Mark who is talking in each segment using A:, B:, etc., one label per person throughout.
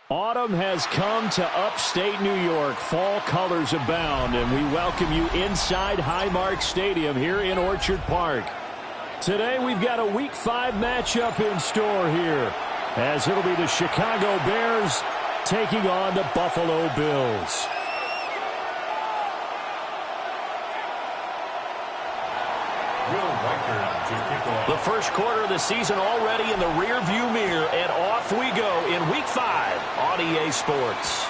A: Autumn has come to upstate New York. Fall colors abound, and we welcome you inside Highmark Stadium here in Orchard Park. Today we've got a Week 5 matchup in store here, as it'll be the Chicago Bears taking on the Buffalo Bills. The first quarter of the season already in the rearview mirror, and off we go in Week 5 on EA Sports.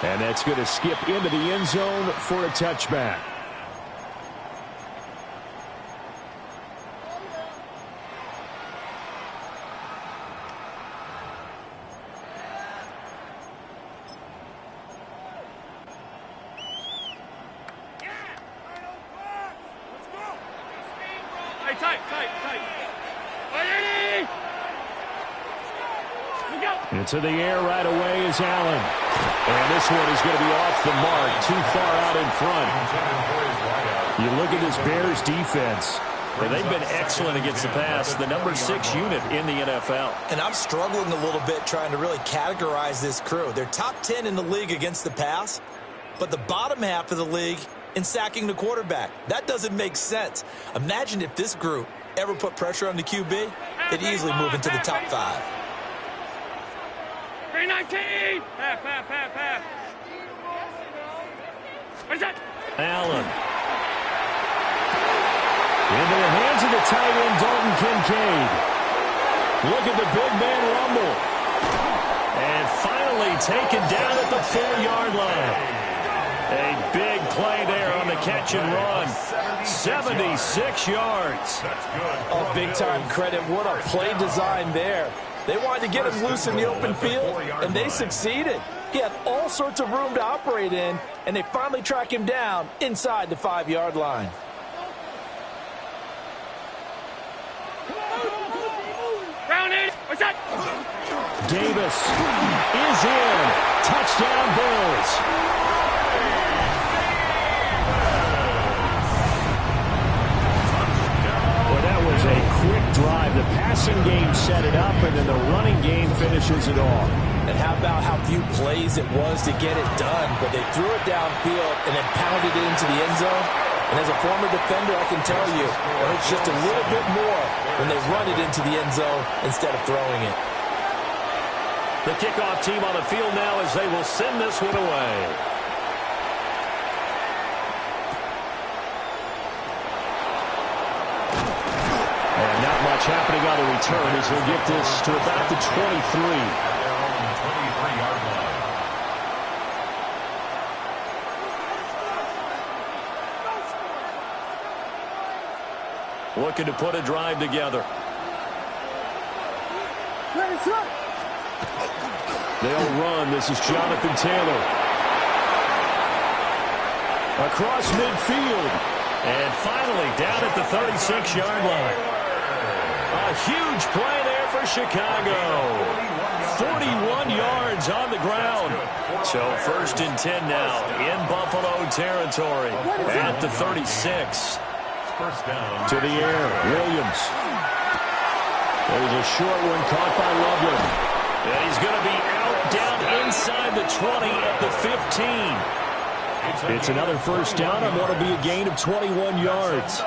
A: And that's going to skip into the end zone for a touchback. Into the air right away is Allen. And this one is going to be off the mark, too far out in front. You look at this Bears defense. Well, they've been excellent against the pass, the number 6 unit in the NFL.
B: And I'm struggling a little bit trying to really categorize this crew. They're top 10 in the league against the pass, but the bottom half of the league in sacking the quarterback. That doesn't make sense. Imagine if this group ever put pressure on the QB, they'd easily move into the top 5.
C: 319! Half. What's that?
A: Allen. Into the hands of the tight end, Dalton Kincaid. Look at the big man rumble. And finally taken down at the 4-yard line. A big play there on the catch and run. 76 yards.
B: Oh, big-time credit. What a play design there. They wanted to get him loose in the open field, and they succeeded. He had all sorts of room to operate in, and they finally track him down inside the 5-yard line.
C: What's that?
A: Davis is in. Touchdown, Bills. Well, that was a quick drive. The passing game set it up, and then the running game finishes it off.
B: And how about how few plays it was to get it done, but they threw it downfield and then pounded it into the end zone. And as a former defender, I can tell you, it hurts just a little bit more when they run it into the end zone instead of throwing it.
A: The kickoff team on the field now as they will send this one away. And not much happening on the return as they'll get this to about the 23. Looking to put a drive together. They'll run. This is Jonathan Taylor. Across midfield. And finally down at the 36-yard line. A huge play there for Chicago. 41 yards on the ground. So 1st and 10 now in Buffalo territory at the 36. To the air, Williams. There's a short one caught by Loveland. And he's going to be out down inside the 20 at the 15. It's another first down and what will be a gain of 21 yards.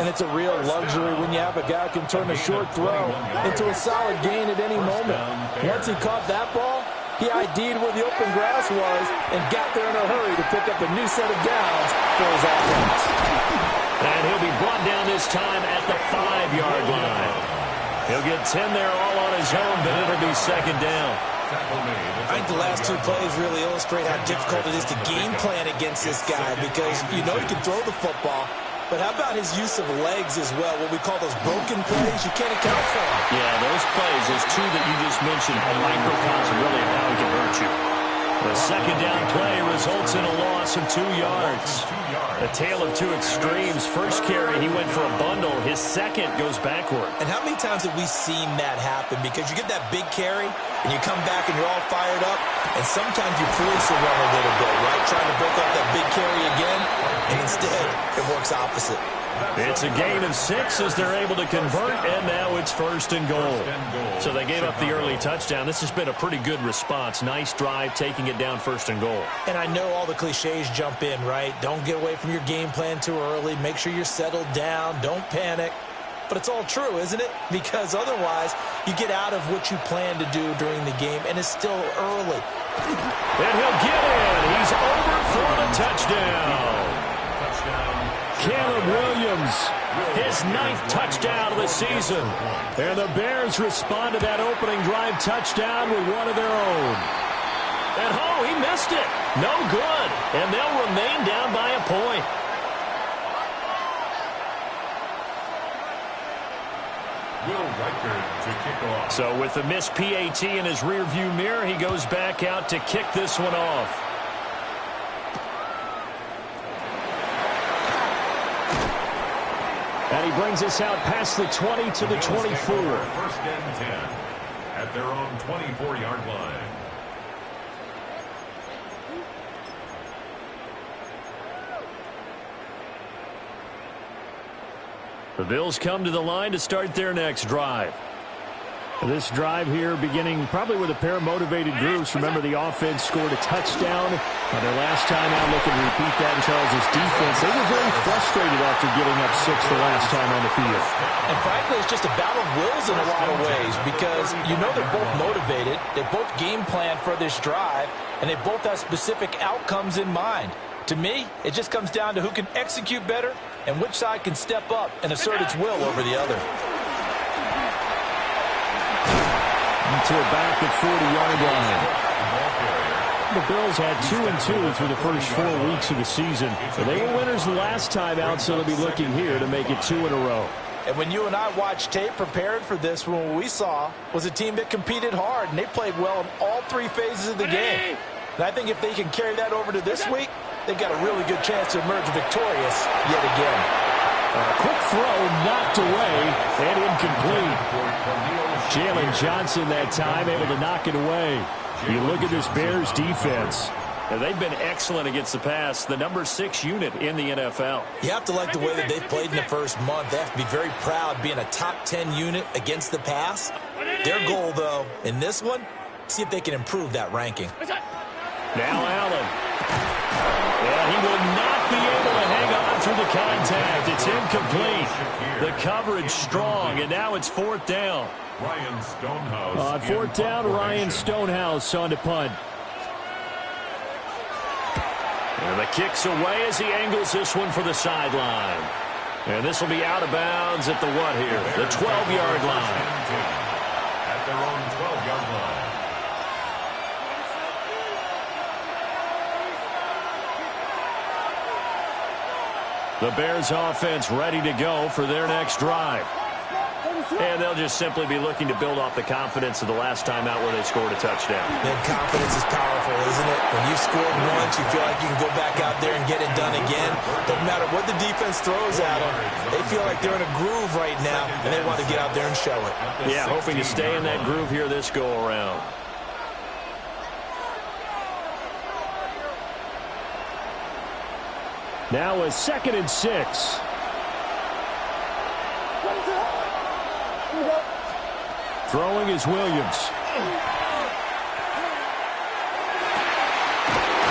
B: And it's a real luxury when you have a guy who can turn a short throw into a solid gain at any moment. Once he caught that ball, he ID'd where the open grass was and got there in a hurry to pick up a new set of downs for his offense.
A: And he'll be brought down this time at the 5-yard line. He'll get 10 there all on his own, but it'll be 2nd down.
B: I think the last 2 plays really illustrate how difficult it is to game plan against this guy because you know he can throw the football, but how about his use of legs as well, what we call those broken plays? You can't account for them.
A: Yeah, those plays, those 2 that you just mentioned, a microcosm really of how he can hurt you. The 2nd down play results in a loss of 2 yards. A tale of 2 extremes. First carry, he went for a bundle. His second goes backward.
B: And how many times have we seen that happen? Because you get that big carry, and you come back and you're all fired up, and sometimes you force a run a little bit, right? Trying to break off that big carry again, and instead it works opposite.
A: It's a gain of 6 as they're able to convert, and now it's 1st and goal. So they gave up the early touchdown. This has been a pretty good response. Nice drive, taking it down 1st and goal.
B: And I know all the cliches jump in, right? Don't get away from your game plan too early. Make sure you're settled down. Don't panic. But it's all true, isn't it? Because otherwise, you get out of what you plan to do during the game, and it's still early.
A: And he'll get in. He's over for the touchdown. Caleb Williams, his 9th touchdown of the season. And the Bears respond to that opening drive touchdown with one of their own. And, oh, he missed it. No good. And they'll remain down by a point. So with the missed PAT in his rearview mirror, he goes back out to kick this one off. And he brings us out past the 20 to the 24.
D: 1st and 10 at their own 24-yard line.
A: The Bills come to the line to start their next drive. This drive here beginning probably with a pair of motivated groups. Remember, the offense scored a touchdown. Their last time out, looking to repeat that in Charles' defense. They were very frustrated after giving up 6 the last time on the field.
B: And frankly, it's just a battle of wills in a lot of ways because you know they're both motivated. They both game plan for this drive, and they both have specific outcomes in mind. To me, it just comes down to who can execute better and which side can step up and assert its will over the other.
A: To about the 40-yard line. The Bills had 2-2 through the first 4 weeks of the season. They were winners the last time out, so they'll be looking here to make it 2 in a row.
B: And when you and I watched tape prepared for this, what we saw was a team that competed hard, and they played well in all 3 phases of the game. And I think if they can carry that over to this week, they've got a really good chance to emerge victorious yet again.
A: Quick throw knocked away and incomplete. Jalen Johnson that time able to knock it away. You look at this Bears defense. Now, they've been excellent against the pass, the number 6 unit in the NFL.
B: You have to like the way that they've played in the first month. They have to be very proud being a top 10 unit against the pass. Their goal, though, in this one, see if they can improve that ranking.
A: Now Allen. And he will not be able to hang on through the contact. It's incomplete. The coverage strong, and now it's 4th down.
D: Ryan Stonehouse.
A: On 4th down, Ryan Stonehouse on to punt. And the kick's away as he angles this one for the sideline. And this will be out of bounds at the what here? The 12-yard line.
D: At their own 12-yard line.
A: The Bears offense ready to go for their next drive. And they'll just simply be looking to build off the confidence of the last time out where they scored a touchdown.
B: And confidence is powerful, isn't it? When you've scored once, you feel like you can go back out there and get it done again. Doesn't matter what the defense throws at them. They feel like they're in a groove right now, and they want to get out there and show it.
A: Yeah, hoping to stay in that groove here this go-around. Now a 2nd and 6. Throwing is Williams.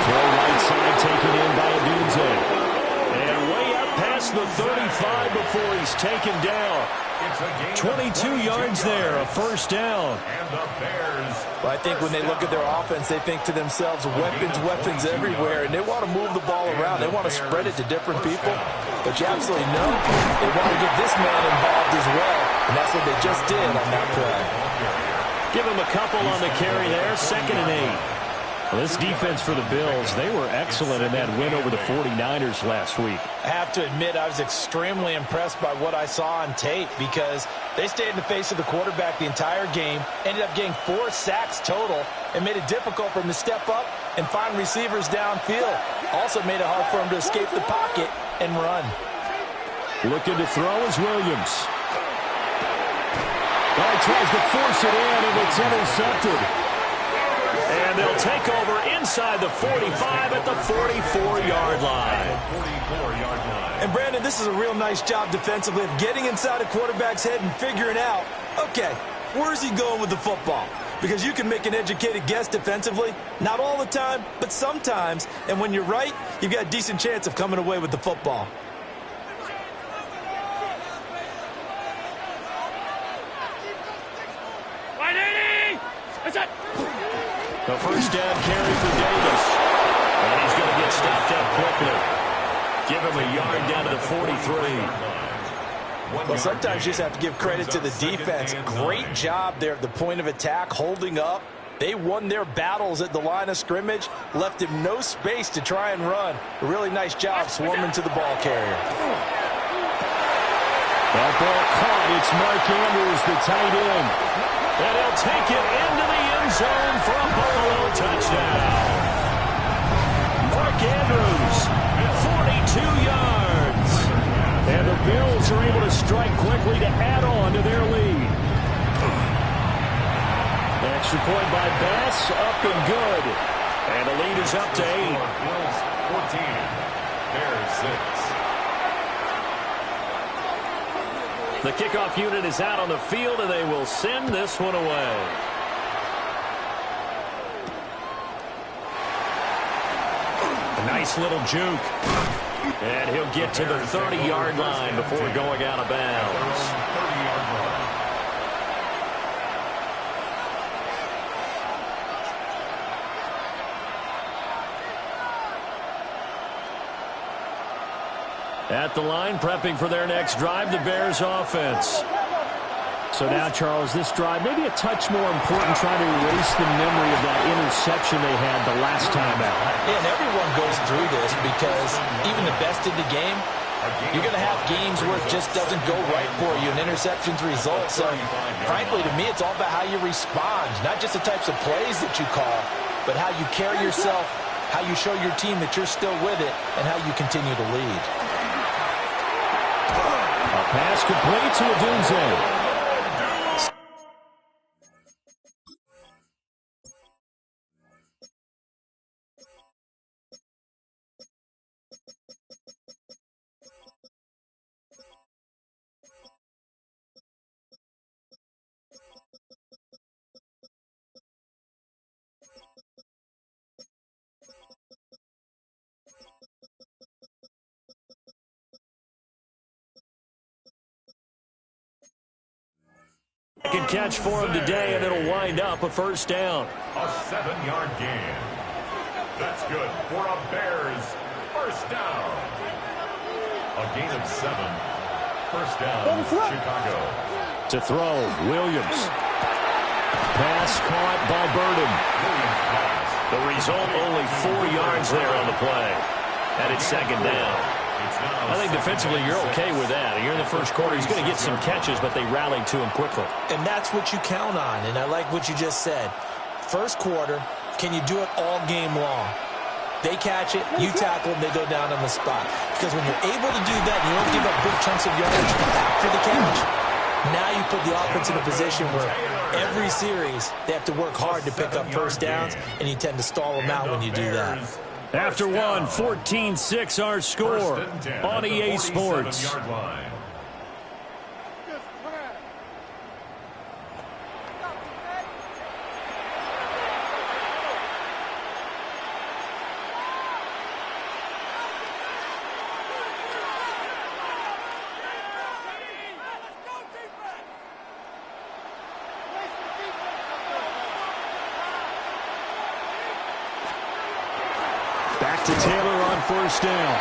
A: Throw right side taken in by Adunze. And way up past the 35 before he's taken down. 22 yards there, a 1st down.
D: And the Bears.
B: Well, I think when they look at their offense, they think to themselves, weapons everywhere, and they want to move the ball around. They want to spread it to different people. But you absolutely know they want to get this man involved as well, and that's what they just did on that play.
A: Give him a couple on the carry there, 2nd and 8. Well, this defense for the Bills, they were excellent in that win over the 49ers last week.
B: I have to admit, I was extremely impressed by what I saw on tape because they stayed in the face of the quarterback the entire game, ended up getting 4 sacks total, and made it difficult for him to step up and find receivers downfield. Also made it hard for him to escape the pocket and run.
A: Looking to throw is Williams. Well, he tries to force it in, and it's intercepted. And they'll take over inside the 45 at the 44-yard line.
D: 44-yard line.
B: And, Brandon, this is a real nice job defensively of getting inside a quarterback's head and figuring out, okay, where's he going with the football? Because you can make an educated guess defensively. Not all the time, but sometimes. And when you're right, you've got a decent chance of coming away with the football.
A: The first down carry for Davis. And he's going to get stopped up quickly. Give him a yard down to the 43.
B: Well, sometimes you just have to give credit to the defense. Great job there at the point of attack, holding up. They won their battles at the line of scrimmage, left him no space to try and run. A really nice job swarming to the ball carrier.
A: That ball caught. It's Mark Andrews, the tight end. And he'll take it into the end zone for a Buffalo touchdown. Mark Andrews, 42 yards. And the Bills are able to strike quickly to add on to their lead. Extra point by Bass, up and good. And the lead is up to 8.
D: Bills 14, Bears 6.
A: The kickoff unit is out on the field, and they will send this one away. A nice little juke. And he'll get to the 30-yard line before going out of bounds.
D: 30-yard line.
A: At the line, prepping for their next drive, the Bears offense. So now, Charles, this drive maybe a touch more important, trying to erase the memory of that interception they had the last time out.
B: Yeah, and everyone goes through this because even the best in the game, you're going to have games where it just doesn't go right for you, and interceptions result. So, frankly, to me, it's all about how you respond, not just the types of plays that you call, but how you carry yourself, how you show your team that you're still with it, and how you continue to lead.
A: Pass complete to Odunze. Second catch for him today, and it'll wind up a first down.
D: A 7-yard gain. That's good for a Bears first down. A gain of 7. First down, Chicago.
A: To throw, Williams. Pass caught by Burden. The result, only 4 yards there on the play. And it's second down. I think defensively you're okay with that. You're in the first quarter. He's going to get some catches, but they rallied to him quickly.
B: And that's what you count on, and I like what you just said. First quarter, can you do it all game long? They catch it, you tackle them, they go down on the spot. Because when you're able to do that, and you don't give up big chunks of yardage after the catch, now you put the offense in a position where every series they have to work hard to pick up first downs, and you tend to stall them out when you do that.
A: After one, 14-6 our score on EA Sports. Back to Taylor on first down.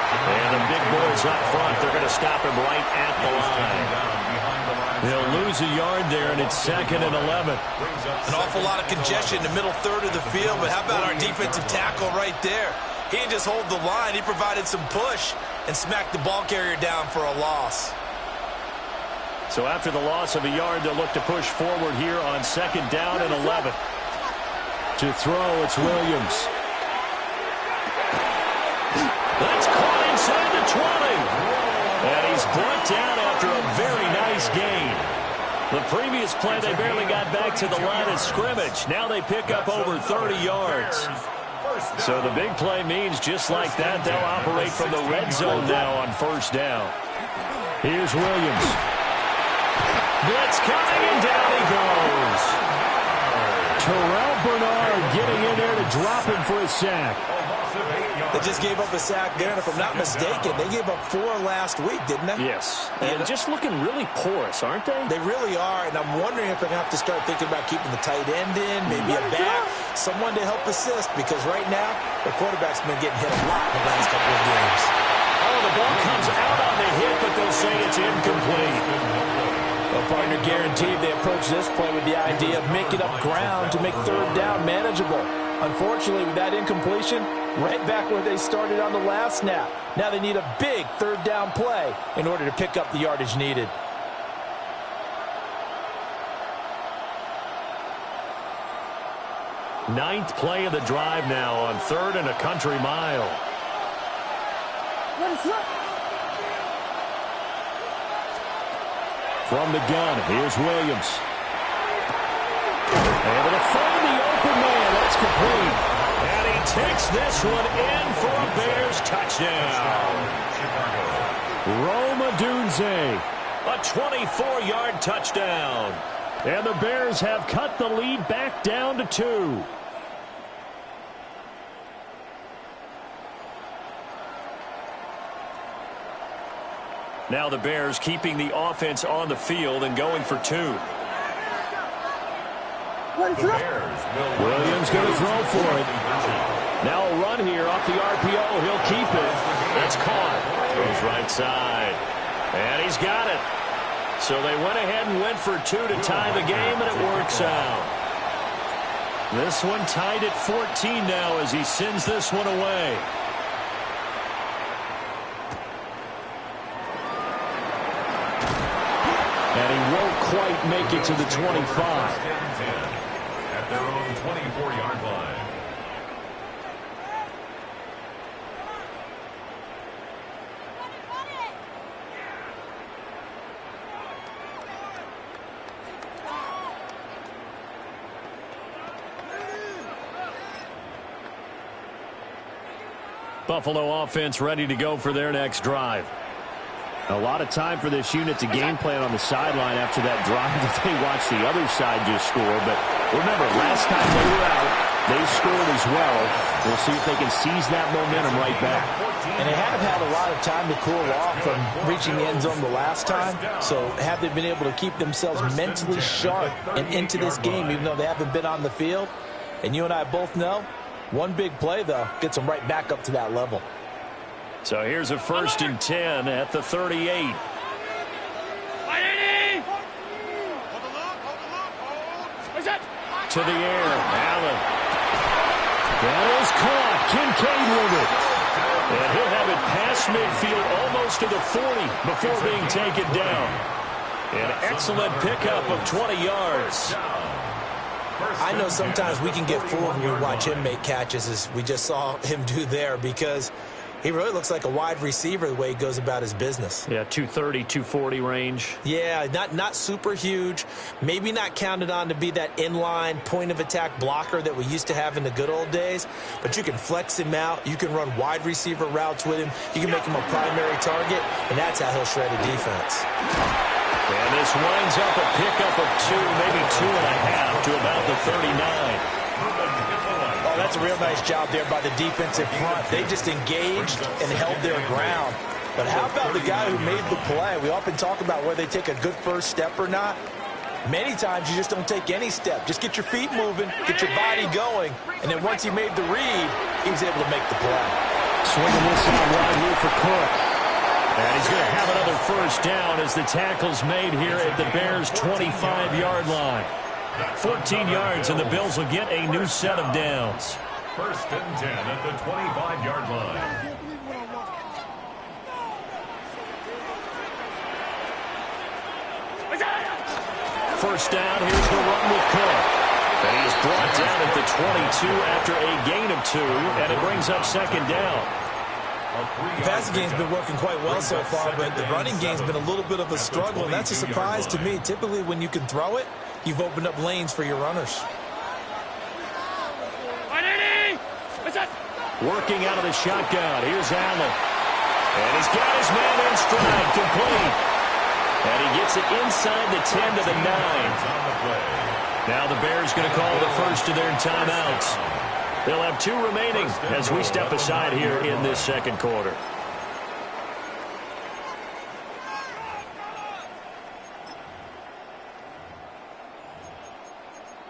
A: And the big boys up front, they're going to stop him right at the line. They'll lose a yard there, and it's 2nd and 11.
B: An awful lot of congestion in the middle third of the field, but how about our defensive tackle right there? He didn't just hold the line, he provided some push and smacked the ball carrier down for a loss.
A: So after the loss of a yard, they'll look to push forward here on 2nd down and 11. To throw, it's Williams. That's caught inside the 20. And he's brought down after a very nice gain. The previous play, they barely got back to the line of scrimmage. Now they pick up over 30 yards. So the big play means just like that, they'll operate from the red zone now on first down. Here's Williams. Blitz coming, and down he goes. Terrell Bernard getting in there to drop him for a sack.
B: They just gave up a sack there, and if I'm not mistaken, they gave up 4 last week, didn't they?
A: Yes, and just looking really porous, aren't they?
B: They really are, and I'm wondering if they're going to have to start thinking about keeping the tight end in, maybe a back, someone to help assist, because right now, the quarterback's been getting hit a lot in the last couple of games.
A: Oh, the ball comes out on the hit, but they'll say it's incomplete.
B: Well, partner, guaranteed they approach this play with the idea of making up ground to make third down manageable. Unfortunately, with that incompletion, right back where they started on the last snap. Now they need a big third down play in order to pick up the yardage needed.
A: Ninth play of the drive now on 3rd and a country mile. From the gun, here's Williams. Able to find the open man. That's complete. And he takes this one in for a Bears touchdown. Rome Odunze, a 24-yard touchdown. And the Bears have cut the lead back down to 2. Now the Bears keeping the offense on the field and going for 2. Williams going to throw for it. Now a run here off the RPO. He'll keep it. That's caught. Goes right side. And he's got it. So they went ahead and went for 2 to tie the game, and it works out. This one tied at 14 now as he sends this one away. And he won't quite make it to the 25.
D: At their own 24-yard line.
A: Buffalo offense ready to go for their next drive. A lot of time for this unit to game plan on the sideline after that drive that they watched the other side just score. But remember, last time they were out, they scored as well. We'll see if they can seize that momentum right back.
B: And they have had a lot of time to cool off from reaching the end zone the last time. So have they been able to keep themselves mentally sharp and into this game, even though they haven't been on the field? And you and I both know, one big play, though, gets them right back up to that level.
A: So here's a 1st and 10 at the 38. To the air, Allen. That is caught. Kincaid with it. And he'll have it past midfield almost to the 40 before being taken down. An excellent pickup of 20 yards.
B: I know sometimes we can get fooled when we watch him make catches, as we just saw him do there, because he really looks like a wide receiver the way he goes about his business.
A: Yeah, 230, 240 range.
B: Yeah, not super huge. Maybe not counted on to be that inline point-of-attack blocker that we used to have in the good old days. But you can flex him out. You can run wide receiver routes with him. You can make him a primary target, and that's how he'll shred a defense.
A: And this winds up a pickup of 2, maybe 2.5 to about the 39.
B: Oh, that's a real nice job there by the defensive front. They just engaged and held their ground. But how about the guy who made the play? We often talk about whether they take a good first step or not. Many times you just don't take any step. Just get your feet moving, get your body going, and then once he made the read, he was able to make the play.
A: Swinging this out wide here for Cook. And he's going to have another first down as the tackle's made here at the Bears' 25-yard line. 14 yards, and the Bills will get a new set of downs.
D: 1st and 10 at the 25-yard line.
A: First down, here's the run with Cook. And he is brought down at the 22 after a gain of 2, and it brings up 2nd down.
B: The passing game's been working quite well so far, but the running game's been a little bit of a struggle, and that's a surprise to me. Typically, when you can throw it, you've opened up lanes for your runners.
A: Working out of the shotgun. Here's Allen. And he's got his man in stride, complete. And he gets it inside the 10 to the 9. Now the Bears going to call the first of their timeouts. They'll have 2 remaining as we step aside here in this second quarter.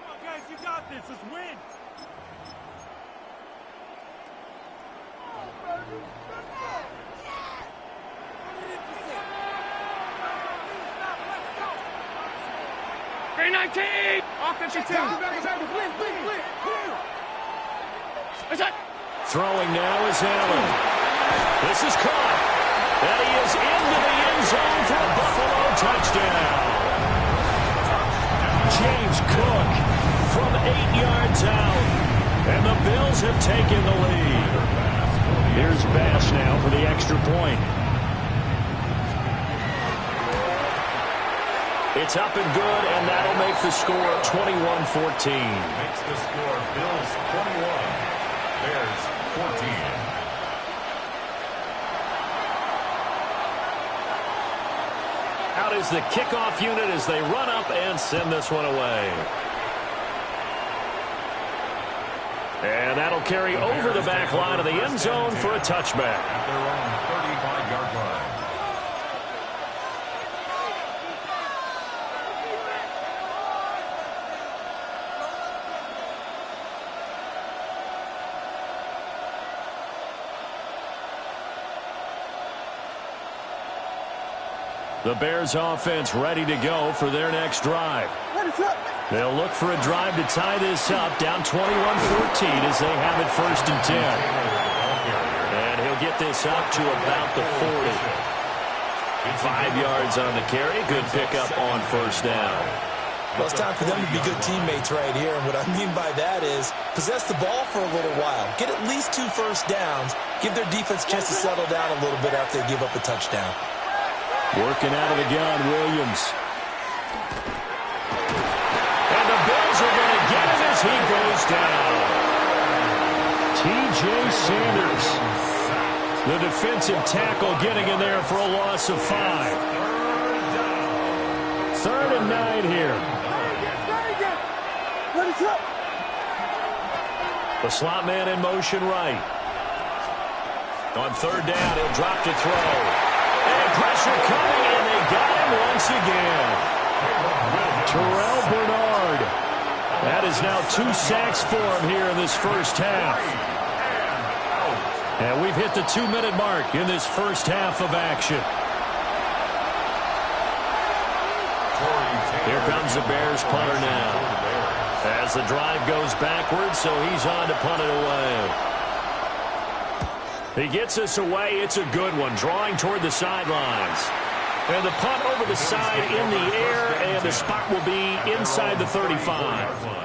C: Come on, guys, you got this. Let's win. Green 19! Offensive 2!
A: Throwing now is Allen. This is caught. And he is into the end zone for a Buffalo touchdown. James Cook from 8 yards out. And the Bills have taken the lead. Here's Bass now for the extra point. It's up and good, and that'll make the score 21-14.
D: Makes the score Bills 21, Bears 14.
A: Out is the kickoff unit as they run up and send this one away. And that'll carry over the back line of the end zone for a touchback.
D: At their own 35-yard line.
A: The Bears offense ready to go for their next drive. They'll look for a drive to tie this up, down 21-14 as they have it 1st and 10. And he'll get this up to about the 40. 5 yards on the carry. Good pickup on 1st down.
B: Well, it's time for them to be good teammates right here. And what I mean by that is possess the ball for a little while. Get at least 2 first downs. Give their defense a chance to settle down a little bit after they give up a touchdown.
A: Working out of the gun, Williams. And the Bills are going to get him as he goes down. T.J. Sanders, the defensive tackle, getting in there for a loss of 5. 3rd and 9 here. The slot man in motion right. On 3rd down, he'll drop to throw. And pressure coming, and they got him once again. Terrell Bernard. That is now 2 sacks for him here in this first half. And we've hit the 2-minute mark in this first half of action. Here comes the Bears punter now. As the drive goes backwards, so he's on to punt it away. He gets us away. It's a good one. Drawing toward the sidelines. And the punt over the side in the air, and the spot will be inside the 35.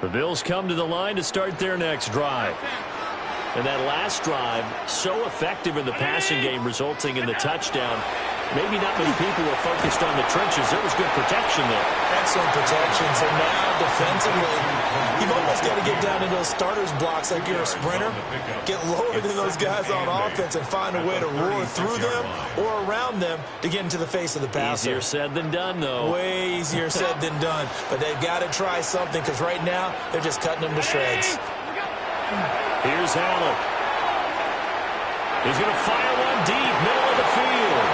A: The Bills come to the line to start their next drive. And that last drive, so effective in the passing game, resulting in the touchdown. Maybe not many people were focused on the trenches. There was good protection there.
B: Excellent protection. So now, defensively, you've almost got to get down in those starters blocks like you're a sprinter. Get lower than those guys on offense and find a way to roar through them or around them to get into the face of the passer.
A: Easier said than done, though.
B: Way easier said than done. But they've got to try something because right now, they're just cutting them to shreds.
A: Here's Allen. He's going to fire one deep, middle of the field.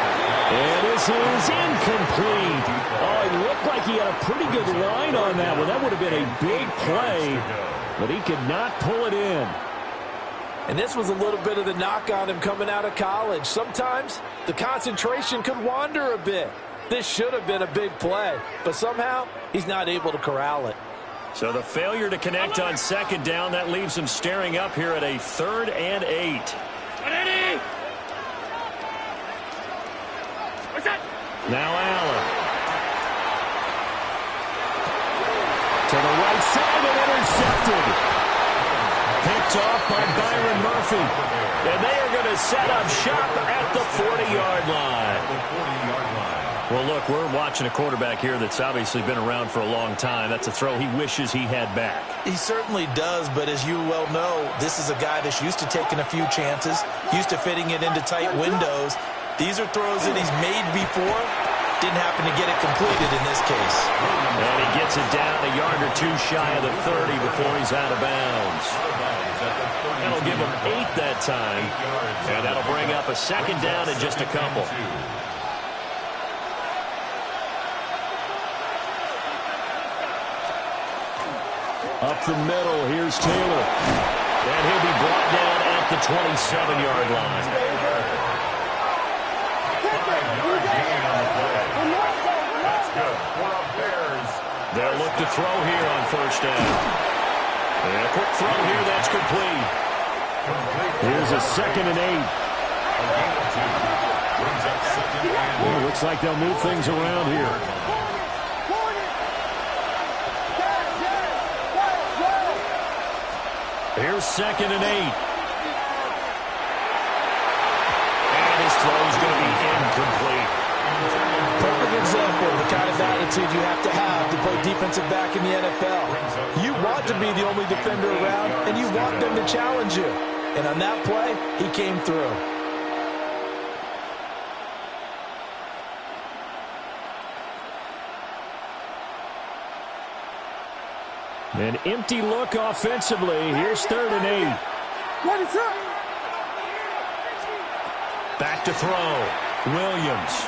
A: And this is incomplete. Oh, it looked like he had a pretty good line on that one. That would have been a big play, but he could not pull it in.
E: And this was a little bit of the knock on him coming out of college. Sometimes the concentration could wander a bit. This should have been a big play, but somehow he's not able to corral it.
A: So the failure to connect on second down, that leaves them staring up here at a 3rd and 8. Now Allen. To the right side and intercepted. Picked off by Byron Murphy. And they are going to set up shop at the 40-yard line. Well, look, we're watching a quarterback here that's obviously been around for a long time. That's a throw he wishes he had back.
B: He certainly does, but as you well know, this is a guy that's used to taking a few chances, used to fitting it into tight windows. These are throws that he's made before. Didn't happen to get it completed in this case.
A: And he gets it down a yard or two shy of the 30 before he's out of bounds. That'll give him 8 that time. And that'll bring up a second down and just a couple. Up the middle, here's Taylor. And he'll be brought down at the 27-yard line. They'll look to throw here on first down. And a quick throw here, that's complete. Here's a 2nd and 8. Well, looks like they'll move things around here. Here's 2nd and 8. And his throw's going to be incomplete.
E: Perfect example of the kind of attitude you have to play defensive back in the NFL. You want to be the only defender around, and you want them to challenge you. And on that play, he came through.
A: An empty look offensively. Here's 3rd and 8. Back to throw. Williams.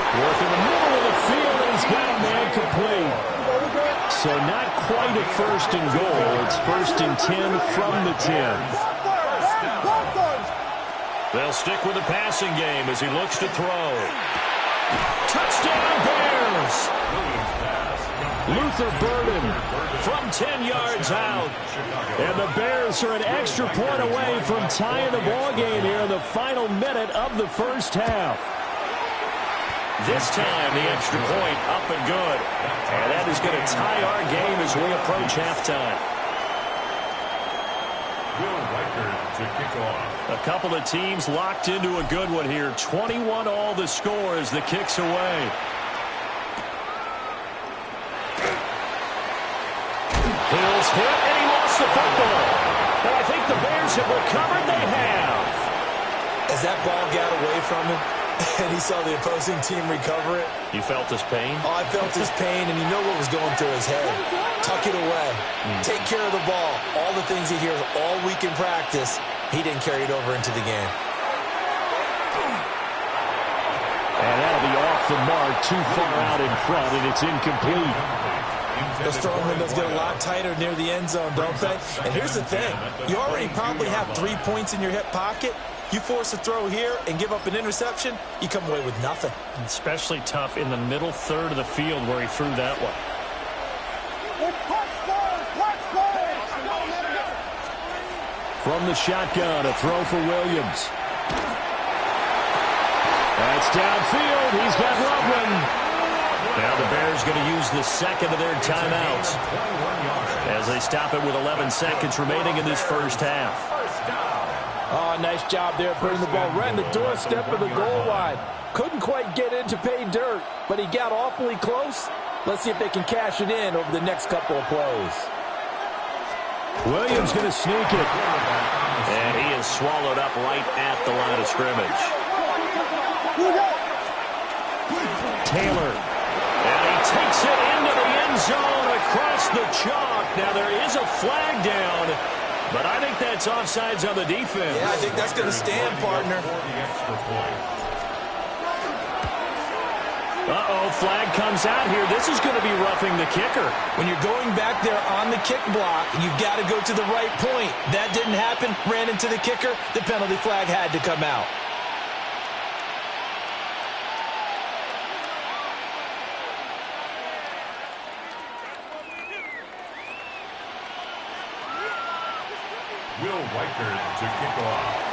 A: Work in the middle of the field, and he's got a man complete. So not quite a 1st and goal. It's 1st and 10 from the 10. They'll stick with the passing game as he looks to throw. Touchdown Bears! Luther Burden from 10 yards out. And the Bears are an extra point away from tying the ball game here in the final minute of the first half. This time, the extra point up and good. And that is going to tie our game as we approach halftime.
D: Will Riker to kick off.
A: A couple of teams locked into a good one here. 21-all the score as the kick's away. Hill's hit, and he lost the football. And I think the Bears have recovered. They have.
B: As that ball got away from him, and he saw the opposing team recover it.
A: You felt his pain?
B: Oh, I felt his pain, and you know what was going through his head. Tuck it away. Take care of the ball. All the things he hears all week in practice, he didn't carry it over into the game.
A: And that'll be off the mark, too far out in front, and it's incomplete.
B: Those throwing windows get a lot tighter near the end zone, don't they? And here's the thing. You already probably have 3 points in your hip pocket. You force a throw here and give up an interception, you come away with nothing.
A: Especially tough in the middle third of the field where he threw that one. From the shotgun, a throw for Williams. That's downfield. He's got Loveland. Now the Bears going to use the second of their timeouts as they stop it with 11 seconds remaining in this first half.
E: Oh, nice job there putting the ball right in the doorstep of the goal line. Couldn't quite get in to pay dirt, but he got awfully close. Let's see if they can cash it in over the next couple of plays.
A: Williams going to sneak it. And he is swallowed up right at the line of scrimmage. Taylor. And he takes it into the end zone across the chalk. Now there is a flag down, but I think that's offsides on the defense.
B: Yeah, I think that's going to stand, partner.
A: Uh-oh, flag comes out here. This is going to be roughing the kicker.
B: When you're going back there on the kick block, you've got to go to the right point. That didn't happen. Ran into the kicker. The penalty flag had to come out.
D: Will Reichard to kick off.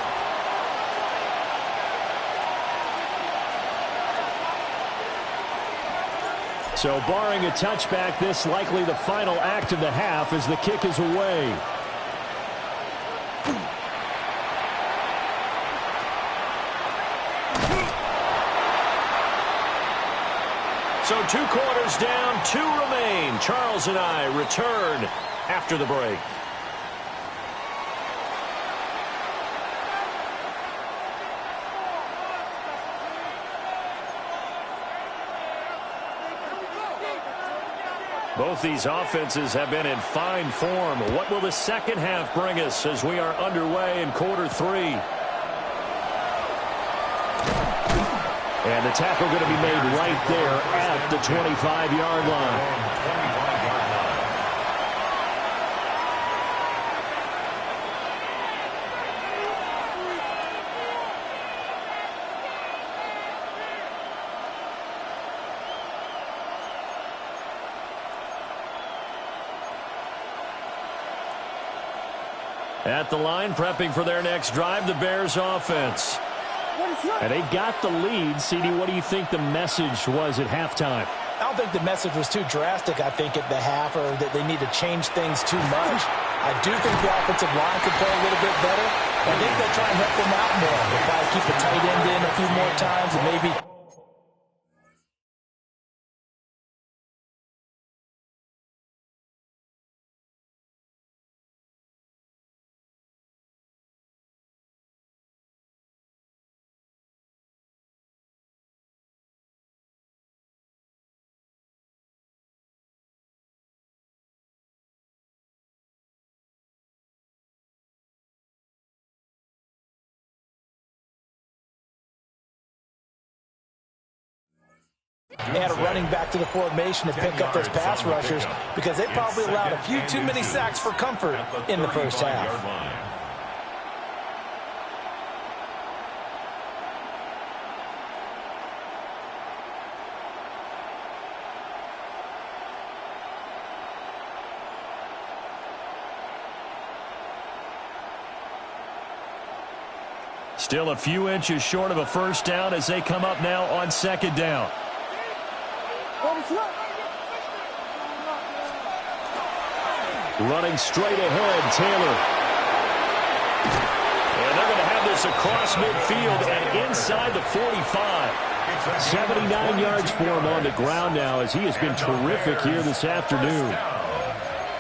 A: So barring a touchback, this likely the final act of the half as the kick is away. So 2 quarters down, 2 remain. Charles and I return after the break. Both these offenses have been in fine form. What will the second half bring us as we are underway in quarter 3? And the tackle going to be made right there at the 25-yard line. At the line, prepping for their next drive, the Bears offense. And they got the lead. CD, what do you think the message was at halftime?
E: I don't think the message was too drastic, I think, at the half, or that they need to change things too much. I do think the offensive line could play a little bit better. I think they'll try and help them out more. They'll probably keep the tight end in a few more times and maybe... They had a running back to the formation to pick up those pass rushers because they probably allowed a few too many sacks for comfort in the first half.
A: Still a few inches short of a first down as they come up now on second down. Running straight ahead, Taylor. And they're going to have this across midfield and inside the 45. 79 yards for him on the ground now as he has been terrific here this afternoon.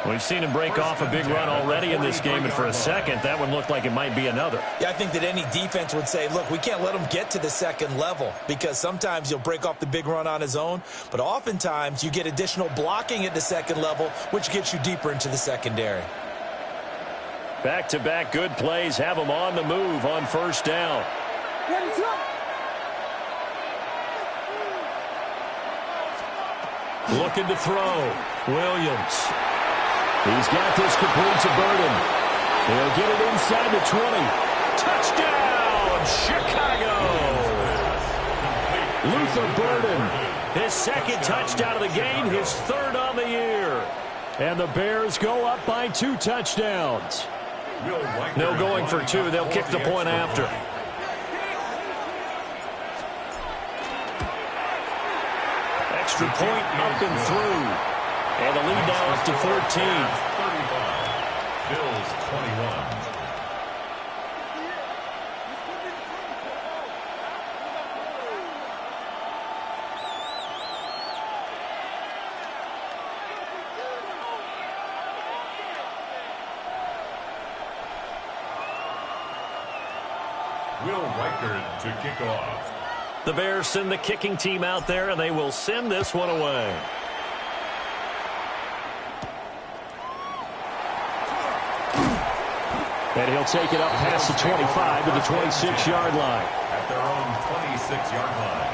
A: We've seen him break off a big run already in this game, and for a second, that one looked like it might be another.
B: Yeah, I think that any defense would say, look, we can't let him get to the second level because sometimes you'll break off the big run on his own, but oftentimes you get additional blocking at the second level, which gets you deeper into the secondary.
A: Back-to-back good plays have him on the move on first down. Looking to throw. Williams. He's got this complete to Burden. He'll get it inside the 20. Touchdown, Chicago! Luther Burden, his second touchdown of the game, his third on the year. And the Bears go up by 2 touchdowns. No going for 2. They'll kick the point after. Extra point up and through. And the lead now up to 14.
D: 35. Bills 21. Will Reichard to kick off.
A: The Bears send the kicking team out there, and they will send this one away. And he'll take it up past the 25 to the 26-yard line.
D: At their own 26-yard line.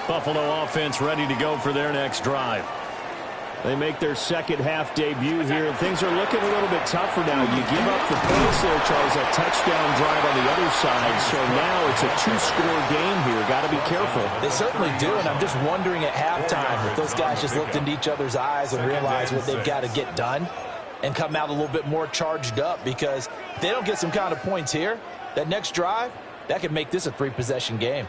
A: Buffalo offense ready to go for their next drive. They make their second half debut here, and things are looking a little bit tougher now. You give up the points there, Charles, that touchdown drive on the other side. So now it's a two-score game here. Got to be careful.
E: They certainly do, and I'm just wondering at halftime if those guys just looked into each other's eyes and realized what they've got to get done and come out a little bit more charged up, because if they don't get some kind of points here, that next drive, that could make this a three-possession game.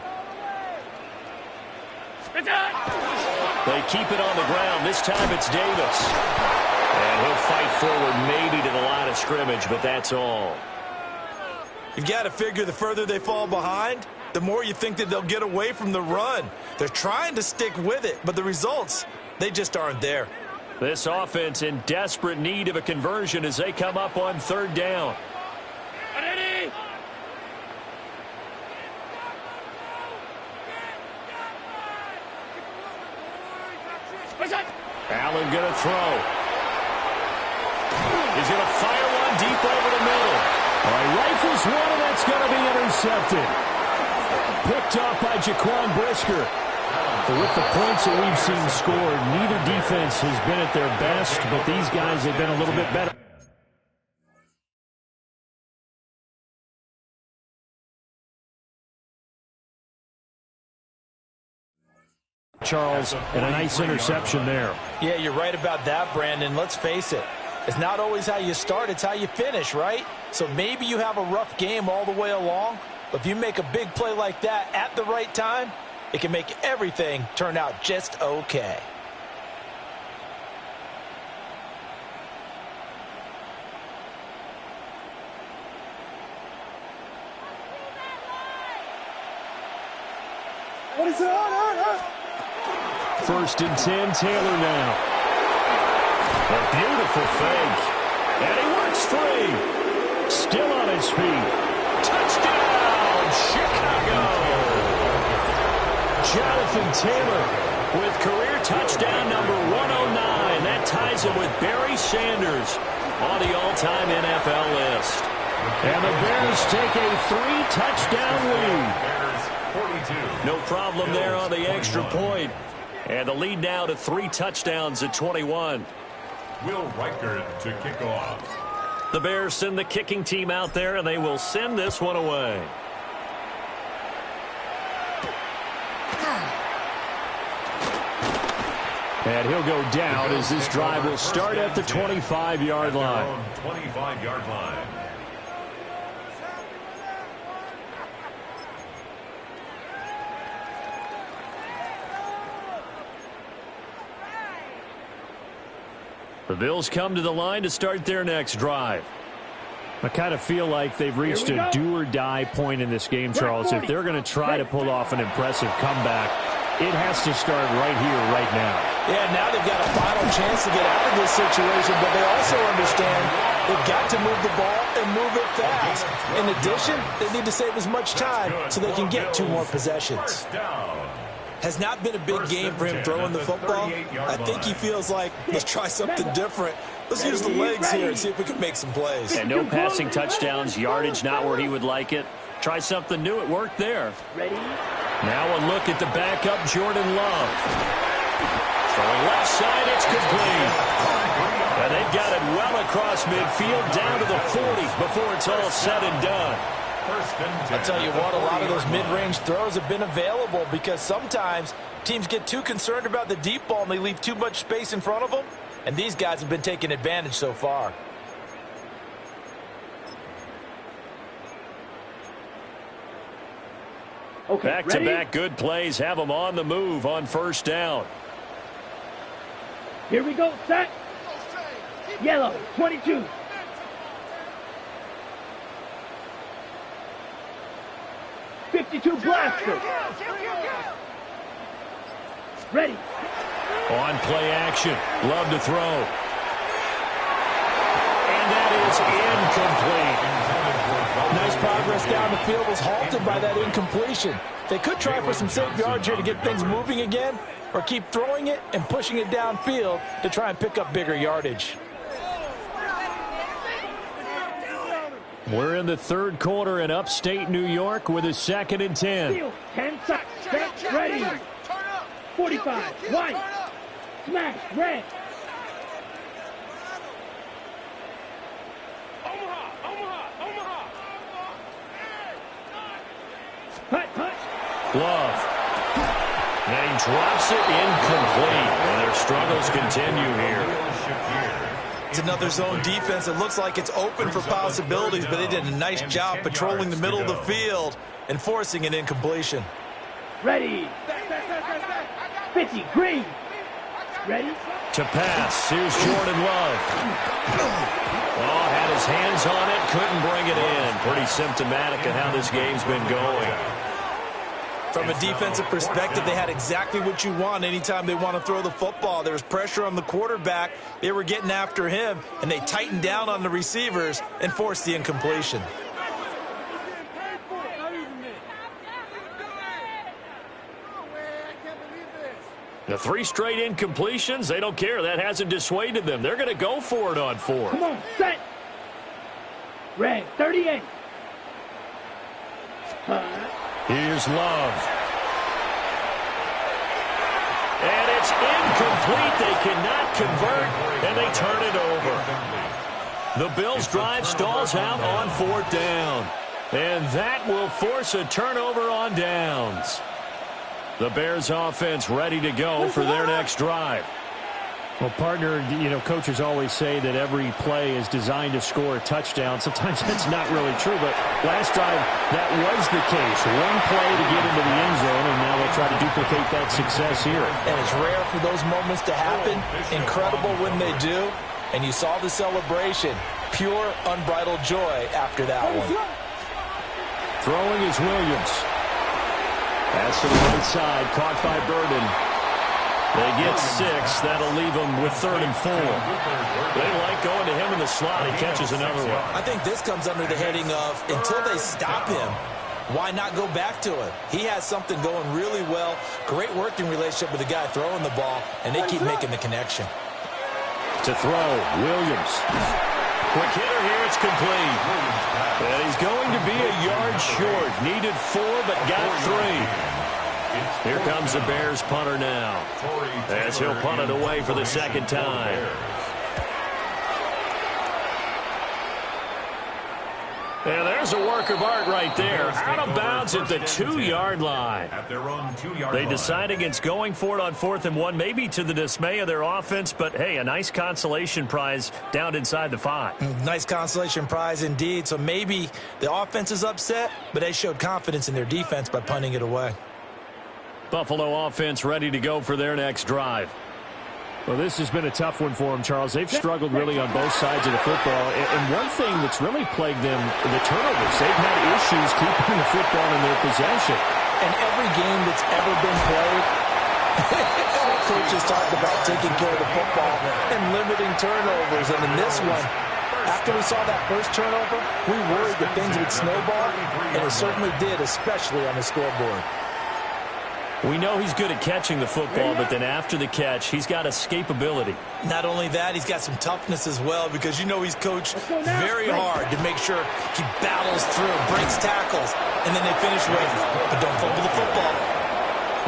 A: They keep it on the ground. This time it's Davis. And he'll fight forward maybe to the line of scrimmage, but that's all.
B: You've got to figure the further they fall behind, the more you think that they'll get away from the run. They're trying to stick with it, but the results, they just aren't there.
A: This offense in desperate need of a conversion as they come up on third down. Allen going to throw. He's going to fire one deep over the middle. All right, rifles one, and that's going to be intercepted. Picked off by Jaquan Brisker. But with the points that we've seen scored, neither defense has been at their best, but these guys have been a little bit better. Charles, and a nice interception there.
E: Yeah, you're right about that, Brandon. Let's face it. It's not always how you start, it's how you finish, right? So maybe you have a rough game all the way along, but if you make a big play like that at the right time, it can make everything turn out just okay.
C: What is it?
A: First and 10, Taylor now. A beautiful fake. And he works free. Still on his feet. Touchdown, Chicago. Jonathan Taylor with career touchdown number 109. That ties him with Barry Sanders on the all-time NFL list. And the Bears take a 3-touchdown lead. No problem there on the extra point. And the lead now to 3 touchdowns at 21.
D: Will Reichard to kick off.
A: The Bears send the kicking team out there, and they will send this one away. And he'll go down as this drive will start at the 25-yard line.
D: 25-yard line.
A: The Bills come to the line to start their next drive. I kind of feel like they've reached a do-or-die point in this game, Charles. If they're going to try to pull off an impressive comeback, it has to start right here, right now.
E: Yeah, now they've got a final chance to get out of this situation, but they also understand they've got to move the ball and move it fast. In addition, they need to save as much time so they can get 2 more possessions.
B: Has not been a big game for him throwing the football. I think he feels like, let's try something different. Let's use the legs here and see if we can make some plays.
A: And no passing touchdowns, yardage not where he would like it. Try something new. It worked there. Now a look at the backup, Jordan Love. From the left side, it's complete. And they've got it well across midfield, down to the 40 before it's all said and done.
E: I'll tell you what, a lot of those mid-range throws have been available because sometimes teams get too concerned about the deep ball and they leave too much space in front of them, and these guys have been taking advantage so far.
C: Okay,
A: back-to-back good plays have them on the move on first down.
C: Here we go, set. Yellow, 22. Blaster. Ready.
A: On play action. Love to throw. And that is incomplete.
E: Nice progress down the field was halted by that incompletion. They could try for some safe yards here to get things moving again, or keep throwing it and pushing it downfield to try and pick up bigger yardage.
A: We're in the third quarter in upstate New York with a 2nd and 10.
C: 10 seconds. Ready. 45. White. Smash. Red.
A: Love. And he drops it incomplete. And their struggles continue here.
B: It's another zone defense. It looks like it's open for possibilities, but they did a nice job patrolling the middle of the field and forcing an incompletion.
C: Ready. 50, green. Ready.
A: To pass. Here's Jordan Love. Oh, had his hands on it. Couldn't bring it in. Pretty symptomatic of how this game's been going.
B: From a defensive perspective, they had exactly what you want anytime they want to throw the football. There was pressure on the quarterback. They were getting after him, and they tightened down on the receivers and forced the incompletion.
A: The 3 straight incompletions, they don't care. That hasn't dissuaded them. They're going to go for it on 4.
C: Come on, set. Red, 38.
A: Here's Love. And it's incomplete. They cannot convert, and they turn it over. The Bills' drive stalls out on 4th down. And that will force a turnover on downs. The Bears offense ready to go for their next drive.
F: Well, partner, you know, coaches always say that every play is designed to score a touchdown. Sometimes that's not really true, but last drive, that was the case. One play to get into the end zone, and now they'll try to duplicate that success here.
B: And it's rare for those moments to happen. Incredible when they do. And you saw the celebration. Pure, unbridled joy after that one.
A: Throwing is Williams. Pass to the right side, caught by Burden. They get 6. That'll leave them with 3rd and 4. They like going to him in the slot. He catches another one.
B: I think this comes under the heading of, until they stop him, why not go back to him? He has something going really well. Great working relationship with the guy throwing the ball, and they keep making the connection.
A: To throw, Williams. Quick hitter here, it's complete. And he's going to be a yard short. Needed 4, but got 3. Here comes the Bears punter now, as he'll punt it away for the 2nd time. And there's a work of art right there. Out of bounds at the 2-yard line. They decide against going for it on 4th and 1, maybe to the dismay of their offense, but hey, a nice consolation prize down inside the 5.
B: Nice consolation prize indeed. So maybe the offense is upset, but they showed confidence in their defense by punting it away.
A: Buffalo offense ready to go for their next drive.
F: Well, this has been a tough one for them, Charles. They've struggled really on both sides of the football. And one thing that's really plagued them, the turnovers. They've had issues keeping the football in their possession.
B: And every game that's ever been played, coaches talked about taking care of the football and limiting turnovers. And in this one, after we saw that first turnover, we worried that things would snowball, and it certainly did, especially on the scoreboard.
A: We know he's good at catching the football, but then after the catch, he's got escapability.
B: Not only that, he's got some toughness as well, because you know he's coached very hard to make sure he battles through, breaks tackles, and then they finish with, but don't fumble the football.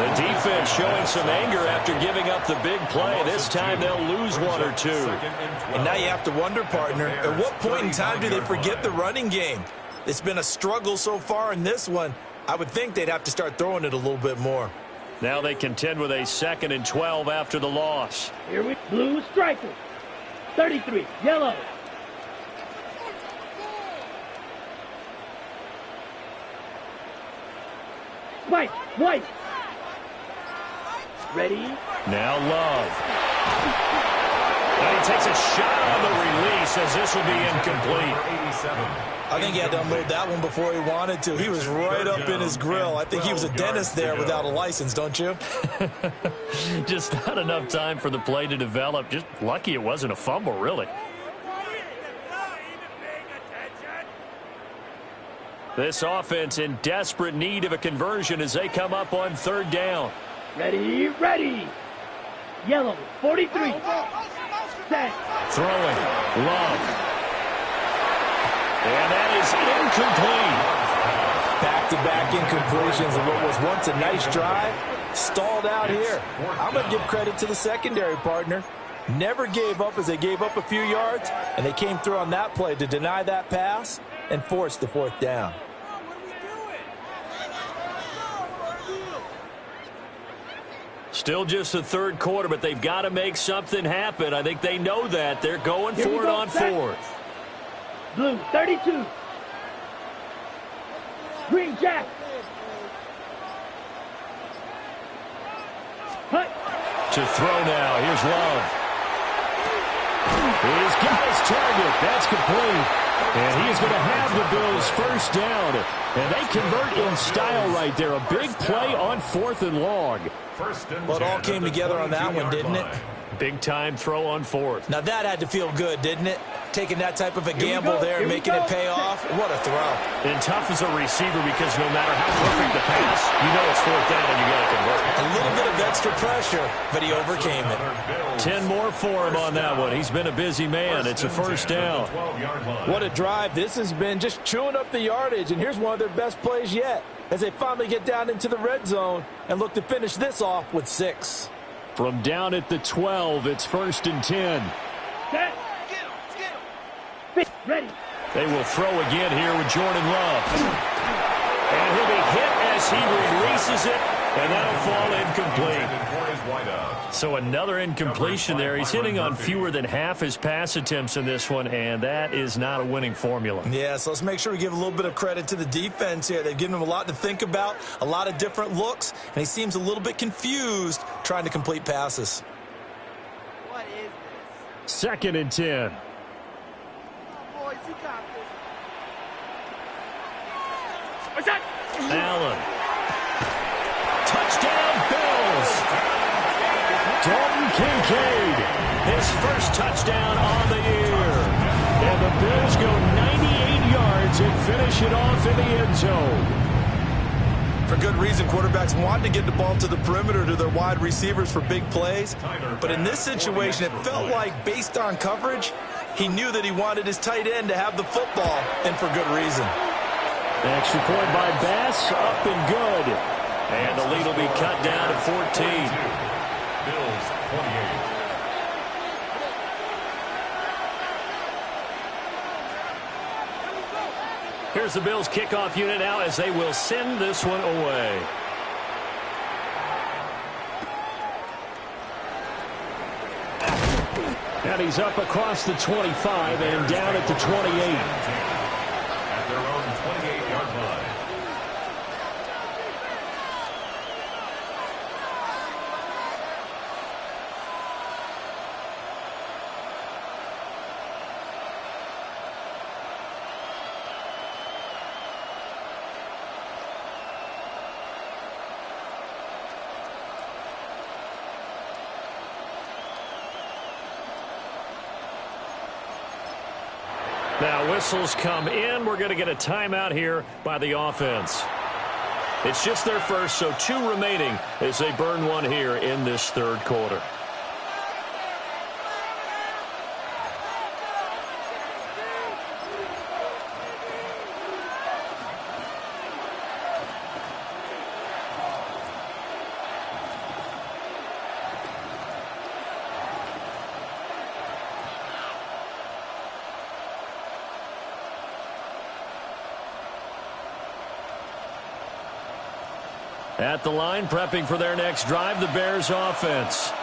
A: The defense showing some anger after giving up the big play. This time they'll lose 1 or 2.
B: And now you have to wonder, partner, at what point in time do they forget the running game? It's been a struggle so far in this one. I would think they'd have to start throwing it a little bit more.
A: Now they contend with a 2nd and 12 after the loss.
C: Here we blue striker. 33, yellow. White. Ready?
A: Now Love. And he takes a shot on the release as this will be incomplete.
B: I think he had to unload that one before he wanted to. He was right up in his grill. I think he was a dentist there without a license, don't you?
A: Just not enough time for the play to develop. Just lucky it wasn't a fumble, really. This offense in desperate need of a conversion as they come up on 3rd down.
C: Ready. Yellow, 43. Set.
A: Throwing. Love. And that is incomplete.
B: Back-to-back incompletions of what was once a nice drive, stalled out here. I'm going to give credit to the secondary, partner.
E: never gave up as they gave up a few yards, and they came through on that play to deny that pass and force the fourth down.
A: Still just the third quarter, but they've got to make something happen. I think they know that. They're going for it on fourth.
C: Blue, 32. Green Jack. Cut.
A: To throw now. Here's Love. He's got his target. That's complete. And he is going to have the Bills first down. And they convert in style right there. A big play on 4th and long.
B: Well, it all came together on that one, didn't it?
A: Big-time throw on 4th.
B: Now, that had to feel good, didn't it? Taking that type of a gamble there and making it pay off. What a throw.
A: And tough as a receiver because no matter how perfect the pass, you know it's 4th down and you got to convert.
B: A little bit of extra pressure, but he overcame it.
A: 10 more for him on that one. He's been a busy man. It's a first down.
E: What a drive. This has been just chewing up the yardage, and here's one of their best plays yet as they finally get down into the red zone and look to finish this off with 6.
A: From down at the 12, it's 1st and 10.
C: Set. Ready.
A: They will throw again here with Jordan Love. And he'll be hit as he releases it, and that'll fall incomplete. So another incompletion there. He's hitting on fewer than half his pass attempts in this one, and that is not a winning formula.
B: Yeah, so let's make sure we give a little bit of credit to the defense here. They've given him a lot to think about, a lot of different looks, and he seems a little bit confused trying to complete passes.
C: What is this?
A: 2nd and 10.
C: Boys, you got this.
A: Allen. Touchdown, Bills. Dalton Kincaid. His first touchdown on the year. And the Bills go 98 yards and finish it off in the end zone.
B: For good reason, quarterbacks want to get the ball to the perimeter to their wide receivers for big plays. But in this situation, it felt like, based on coverage, he knew that he wanted his tight end to have the football, and for good reason.
A: Extra point by Bass, up and good. And the lead will be cut down to 14.
D: Bills 28.
A: Here's the Bills kickoff unit now as they will send this one away. And he's up across the 25 and down at the 28.
D: At their own 28-yard line.
A: Now whistles come in. We're going to get a timeout here by the offense. It's just their first, so 2 remaining as they burn one here in this third quarter. At the line, prepping for their next drive, the Bears offense.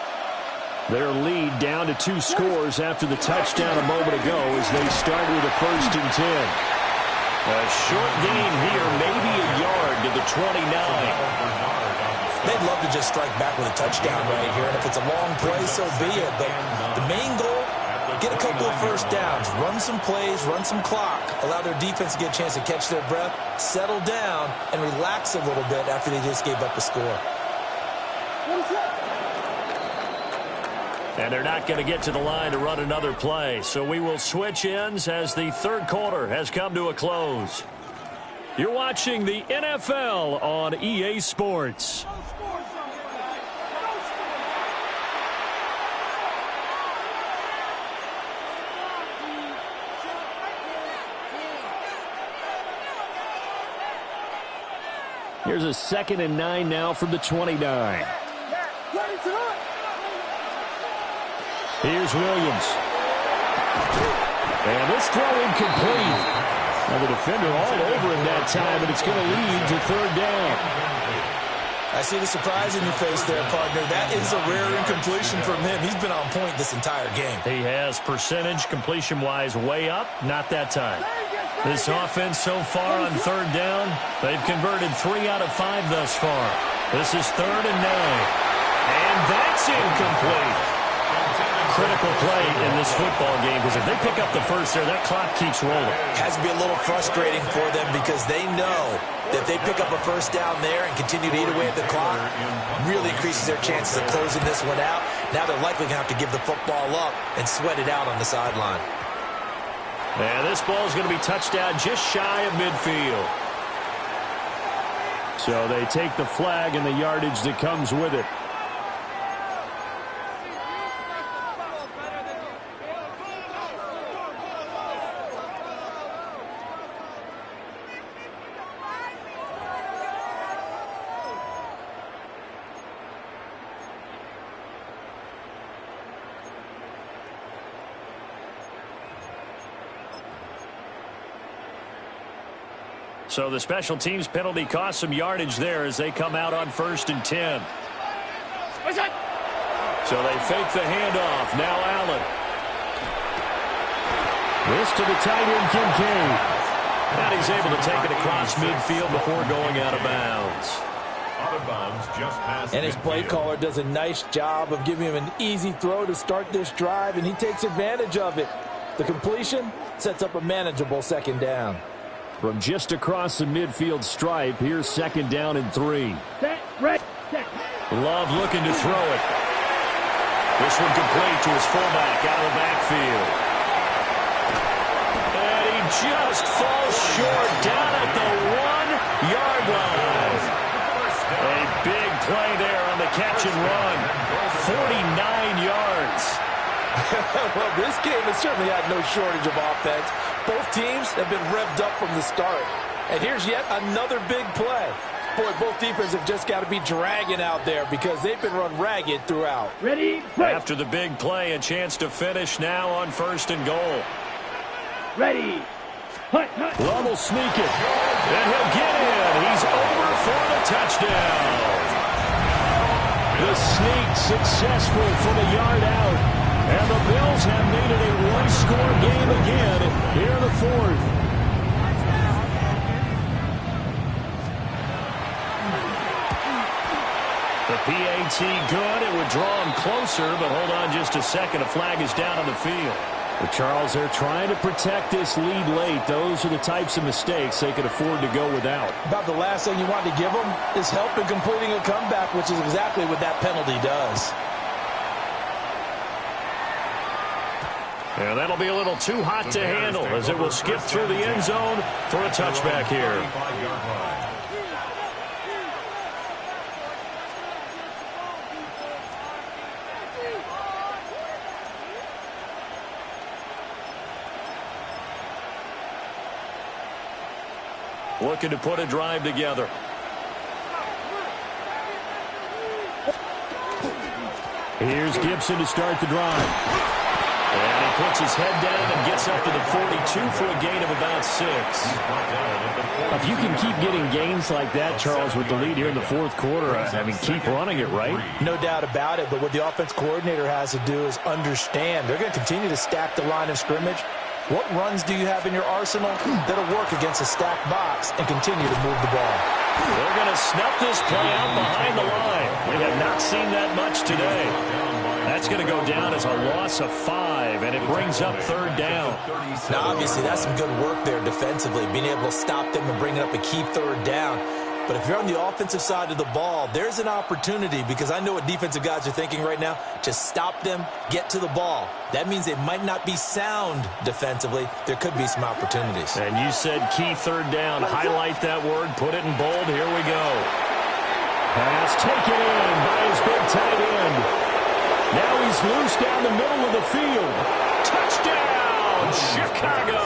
A: Their lead down to 2 scores after the touchdown a moment ago as they start with a 1st and 10. A short gain here, maybe a yard to the 29.
B: They'd love to just strike back with a touchdown right here, and if it's a long play, so be it. But the main goal, get a couple of first downs, run some plays, run some clock, allow their defense to get a chance to catch their breath, settle down, and relax a little bit after they just gave up a score.
A: And they're not going to get to the line to run another play. So we will switch ends as the third quarter has come to a close. You're watching the NFL on EA Sports. Here's a 2nd and 9 now from the 29.
F: Here's Williams. And this throw incomplete. Now the defender all over him that time, and it's going to lead to third down.
B: I see the surprise in your face there, partner. That is a rare incompletion from him. He's been on point this entire game.
A: He has percentage completion-wise way up, not that time. This offense so far on third down, they've converted 3 out of 5 thus far. This is 3rd and 9. And that's incomplete. Critical play in this football game, because if they pick up the first there, that clock keeps rolling.
B: Has to be a little frustrating for them because they know that if they pick up a first down there and continue to eat away at the clock, really increases their chances of closing this one out. Now they're likely going to have to give the football up and sweat it out on the sideline.
A: And this ball is going to be touchdown just shy of midfield.
F: So they take the flag and the yardage that comes with it. So the special teams penalty cost some yardage there as they come out on 1st and 10. So they fake the handoff. Now Allen. This to the tight end, Kincaid. And he's able to take it across midfield before going out of bounds.
D: Out of bounds just past
E: And his play caller does a nice job of giving him an easy throw to start this drive, and he takes advantage of it. The completion sets up a manageable 2nd down.
F: From just across the midfield stripe, here's 2nd down and 3.
C: Set, right, set.
A: Love looking to throw it. This one complete to his fullback out of the backfield. And he just falls short down at the 1-yard line. A big play there on the catch and run. 49 yards.
E: Well, this game has certainly had no shortage of offense. Both teams have been revved up from the start. And here's yet another big play. Boy, both defenses have just got to be dragging out there because they've been run ragged throughout.
C: Ready, break.
A: After the big play, a chance to finish now on 1st and goal.
C: Ready. Hut, hut.
F: Love will sneak it.
A: And he'll get in. He's over for the touchdown.
F: The sneak successful for the yard out. And the Bills have made it a one-score game again here in the 4th.
A: The PAT good. It would draw him closer, but hold on just a second. A flag is down on the field.
F: But Charles, they're trying to protect this lead late. Those are the types of mistakes they could afford to go without.
E: About the last thing you want to give them is help in completing a comeback, which is exactly what that penalty does.
A: And that'll be a little too hot to handle as it will skip through the end zone for a touchback here. Looking to put a drive together.
F: Here's Gibson to start the drive.
A: And he puts his head down and gets up to the 42 for a gain of about 6.
F: If you can keep getting gains like that, Charles, with the lead here in the 4th quarter, I mean, keep running it, right?
E: No doubt about it, but what the offense coordinator has to do is understand they're going to continue to stack the line of scrimmage. What runs do you have in your arsenal that'll work against a stacked box and continue to move the ball?
A: They're going to snuff this play out behind the line. We have not seen that much today. That's going to go down as a loss of 5, and it brings up 3rd down.
B: Now, obviously, that's some good work there defensively, being able to stop them and bringing up a key 3rd down. But if you're on the offensive side of the ball, there's an opportunity, because I know what defensive guys are thinking right now. Just stop them, get to the ball. That means they might not be sound defensively. There could be some opportunities.
A: And you said key 3rd down. Highlight that word. Put it in bold. Here we go.
F: Pass taken in by his big tight end. Now he's loose down the middle of the field.
A: Touchdown, Chicago.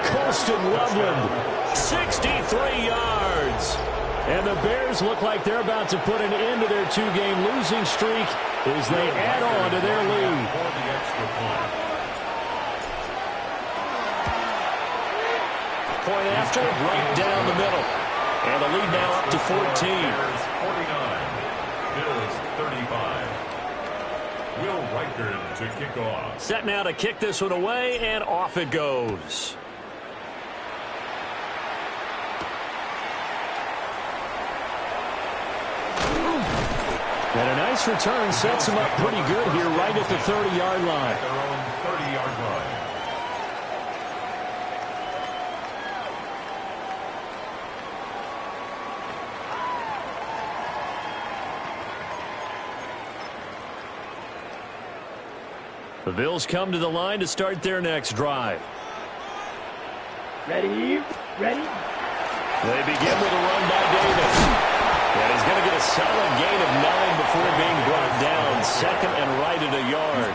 F: Colston Loveland.
A: 63 yards.
F: And the Bears look like they're about to put an end to their two-game losing streak as they add on to their lead. Point after, right down the middle. And the lead now up to 14.
D: 49, Bills 35. Will Reichard to kick off.
A: Set now to kick this one away, and off it goes. And a nice return sets him up pretty good here right at the 30-yard line.
D: Their own 30-yard line.
A: The Bills come to the line to start their next drive.
C: Ready? Ready?
A: They begin with a run by Davis. And he's going to get a solid gain of 9 before being brought down. Second and right at a yard.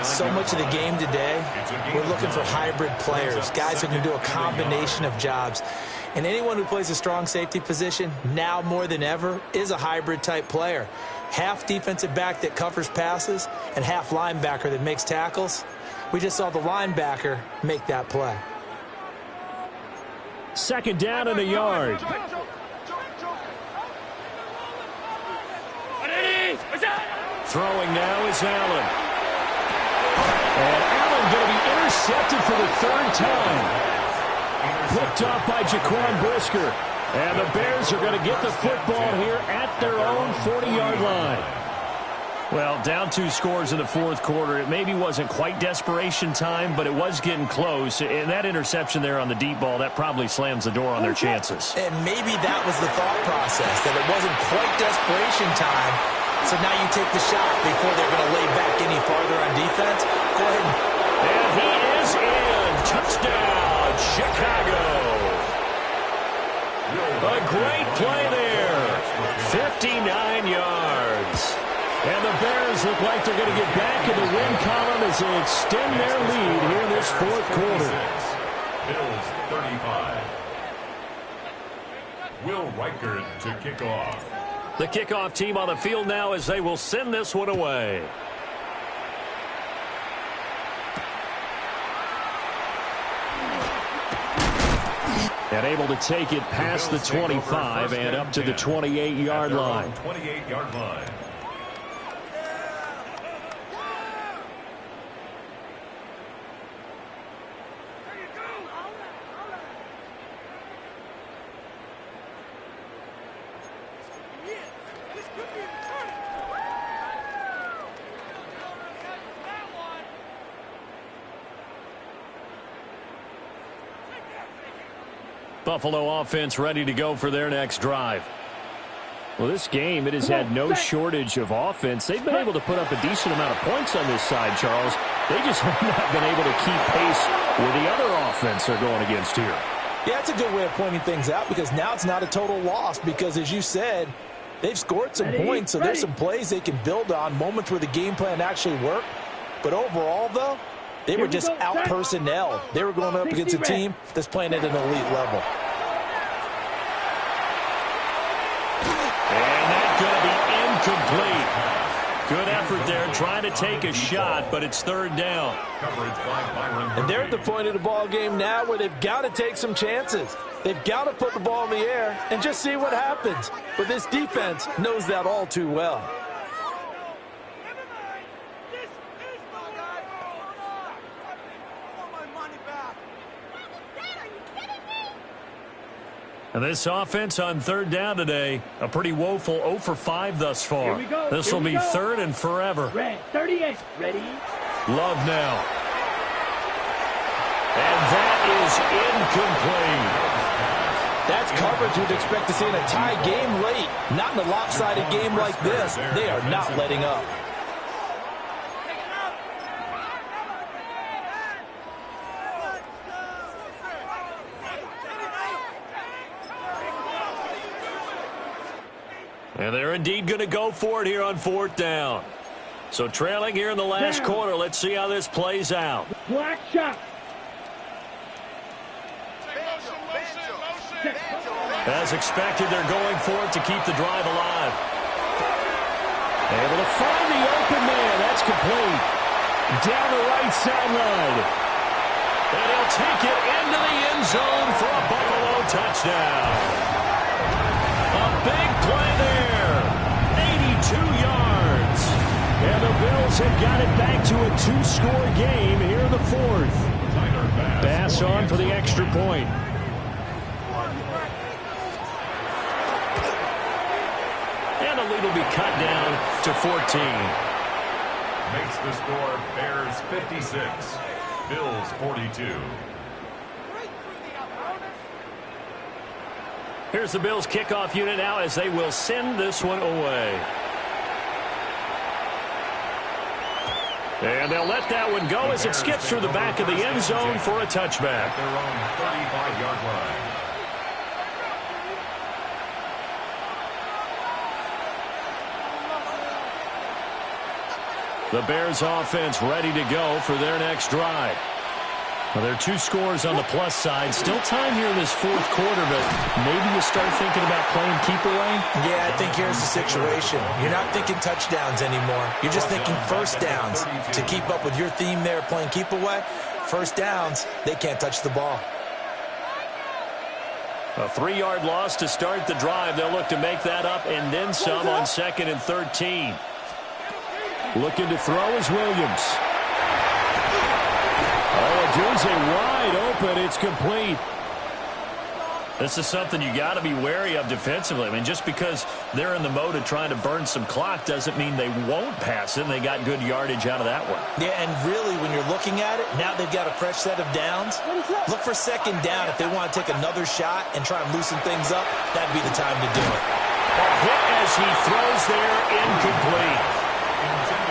B: So much of the game today, we're looking for hybrid players, guys who can do a combination of jobs. And anyone who plays a strong safety position, now more than ever, is a hybrid type player. Half defensive back that covers passes and half linebacker that makes tackles. We just saw the linebacker make that play.
F: Second down and a yard.
A: Throwing now is Allen. And Allen going to be intercepted for the third time. Picked off by Jaquan Brisker. And the Bears are going to get the football here at their own 40-yard line. Well, down 2 scores in the fourth quarter. It maybe wasn't quite desperation time, but it was getting close. And that interception there on the deep ball, that probably slams the door on their chances.
B: And maybe that was the thought process, that it wasn't quite desperation time. So now you take the shot before they're going to lay back any farther on defense. Go ahead.
A: And he is in. Touchdown, Chicago. A great play there. 59 yards. And the Bears look like they're going to get back in the win column as they extend their lead here in this fourth quarter.
D: Bills 35. Will Reichard to kick off.
A: The kickoff team on the field now as they will send this one away. And able to take it past the 25 and up to the 28-yard line.
D: 28-yard line.
A: Buffalo offense ready to go for their next drive. Well, this game, it has had no shortage of offense. They've been able to put up a decent amount of points on this side, Charles. They just have not been able to keep pace with the other offense they're going against here.
E: Yeah, that's a good way of pointing things out because now it's not a total loss because, as you said, they've scored some points, so there's some plays they can build on, moments where the game plan actually worked. But overall, though, they were just out-personnel. They were going up against a team that's playing at an elite level.
A: And that's going to be incomplete. Good effort there, trying to take a shot, but it's third down.
E: And they're at the point of the ball game now where they've got to take some chances. They've got to put the ball in the air and just see what happens. But this defense knows that all too well.
A: And this offense on third down today, a pretty woeful 0 for 5 thus far. This will be third and forever.
C: Red 38, ready?
A: Love now. And that is incomplete.
E: That's coverage you'd expect to see in a tie game late. Not in a lopsided game like this. They are not letting up.
A: And they're indeed going to go for it here on fourth down. So trailing here in the last quarter. Let's see how this plays out.
C: Black shot.
A: As expected, they're going for it to keep the drive alive. Able to find the open man. That's complete. Down the right sideline. And he'll take it into the end zone for a Buffalo touchdown. A big play there. 82 yards. And the Bills have got it back to a 2-score game here in the fourth. Bass on for the extra point. And the lead will be cut down to 14.
D: Makes the score Bears 56, Bills 42.
A: Here's the Bills kickoff unit now as they will send this one away. And they'll let that one go as it skips through the back of the end zone for a touchback.
D: At their own 35-yard line.
A: The Bears offense ready to go for their next drive. Well, there are 2 scores on the plus side. Still time here in this fourth quarter, but maybe you start thinking about playing keep away?
B: Yeah, I think here's the situation. You're not thinking touchdowns anymore. You're just thinking first downs. To keep up with your theme there, playing keep away, first downs, they can't touch the ball.
A: A 3-yard loss to start the drive. They'll look to make that up and then some on 2nd and 13. Looking to throw is Williams. Oh, Dunze wide open. It's complete. This is something you got to be wary of defensively. I mean, just because they're in the mode of trying to burn some clock doesn't mean they won't pass it, and they got good yardage out of that one.
B: Yeah, and really, when you're looking at it, now they've got a fresh set of downs. Look for 2nd down if they want to take another shot and try and loosen things up. That'd be the time to do it.
A: A hit as he throws there, incomplete.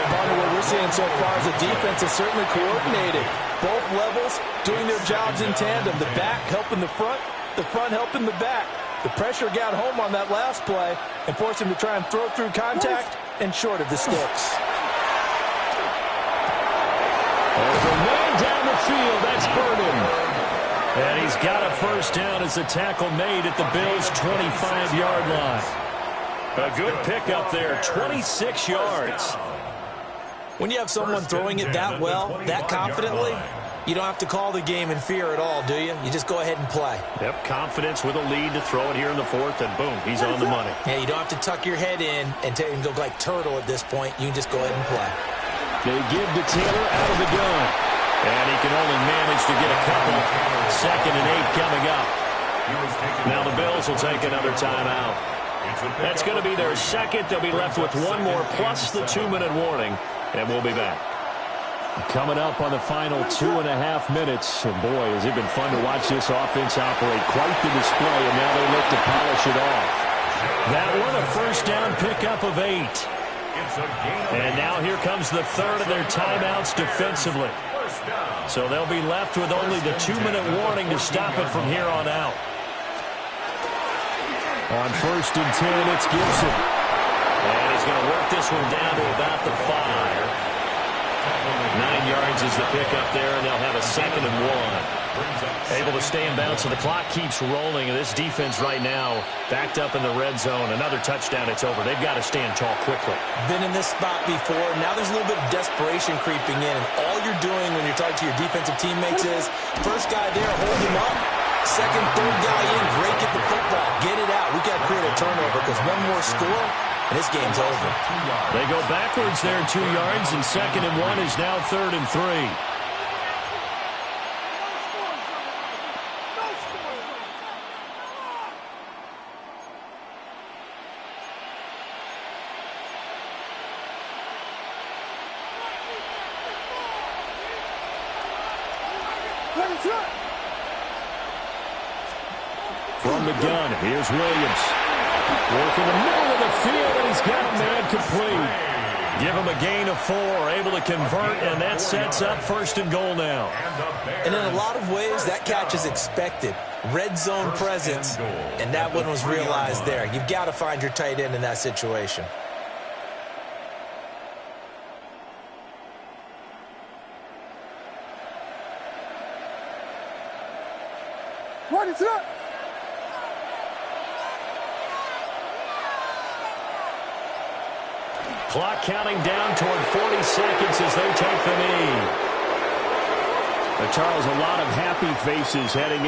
E: What we're seeing so far is the defense is certainly coordinated. Both levels doing their jobs in tandem. The back helping the front helping the back. The pressure got home on that last play and forced him to try and throw through contact and short of the sticks.
A: Over man down the field, that's Burden. And he's got a first down as the tackle made at the Bills' 25-yard line. A good pickup there, 26 yards.
B: When you have someone throwing it that well, that confidently, you don't have to call the game in fear at all, do you? You just go ahead and play.
A: Yep, confidence with a lead to throw it here in the fourth, and boom, he's on the money.
B: Yeah, you don't have to tuck your head in and go like turtle at this point. You can just go ahead and play.
A: They give to Taylor out of the gun. And he can only manage to get a couple. 2nd and 8 coming up. Now the Bills will take another timeout. That's going to be their second. They'll be left with one more plus the 2-minute warning. And we'll be back. Coming up on the final 2.5 minutes. And boy, has it been fun to watch this offense operate. Quite the display, and now they look to polish it off. That one, a first down pickup of 8. And now here comes the third of their timeouts defensively. So they'll be left with only the 2-minute warning to stop it from here on out. On 1st and 10, it's Gibson. And he's going to work this one down to about the 5. 9 yards is the pickup there, and they'll have a 2nd and 1. Able to stay in bounds, so the clock keeps rolling. And this defense right now backed up in the red zone. Another touchdown, it's over. They've got to stand tall quickly.
B: Been in this spot before. Now there's a little bit of desperation creeping in. And all you're doing when you're talking to your defensive teammates is, first guy there, hold him up. 2nd, 3rd guy in, break at the football. Get it out. We've got to create a turnover because one more score, and this game's over.
A: They go backwards there 2 yards, and 2nd and 1 is now 3rd and 3. From the gun, here's Williams. Working the middle of the field, and he's got a man complete. Give him a gain of 4, able to convert, and that sets up 1st and goal now.
B: And in a lot of ways, that catch is expected. Red zone presence, and that one was realized there. You've got to find your tight end in that situation.
C: What is up?
A: Clock counting down toward 40 seconds as they take the knee.
F: Charles, a lot of happy faces heading in.